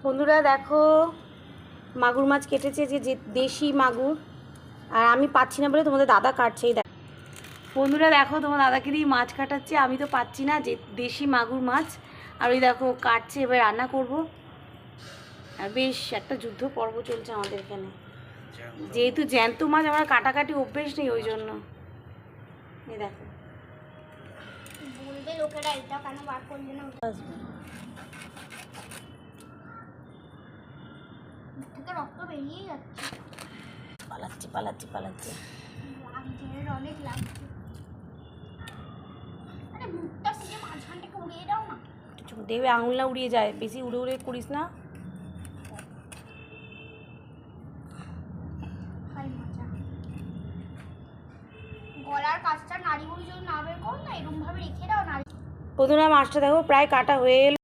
বন্ধুরা দেখো মাগুর মাছ কেটেছে, যে দেশি মাগুর, আর আমি পাচ্ছি না বলে তোমাদের দাদা কাটছে। এই দেখো বন্ধুরা, দেখো তোমার দাদাকে দিয়ে মাছ কাটাচ্ছে, আমি তো পাচ্ছি না, যে দেশি মাগুর মাছ। আর ওই দেখো কাটছে, এবার রান্না করব। আর বেশ একটা যুদ্ধ পর্ব চলছে আমাদের এখানে, যেহেতু জ্যান্ত মাছ আমরা কাটাকাটি অভ্যেস নেই, ওই জন্য। এই দেখো বলবে লোকেরা এটা কেন বার করলে না, থেকে রক্ত বেরিয়ে যাচ্ছে। পালাচ্ছে পালাচ্ছে পালাচ্ছে, লাগছে, অনেক লাগছে। আরে মুখটা থেকে মাঝখানটাকে উড়িয়ে দাও না। কিছু দেবে, আঙুল না উড়িয়ে যায়, বেশি উড়ে উড়ে করিস না। গলার কাছটা নাড়ি বুড়ি যদি না বের করো না, এরকম ভাবে রেখে দাও নাড়ি। প্রথমে মাছটা দেখো প্রায় কাটা হয়ে এলো।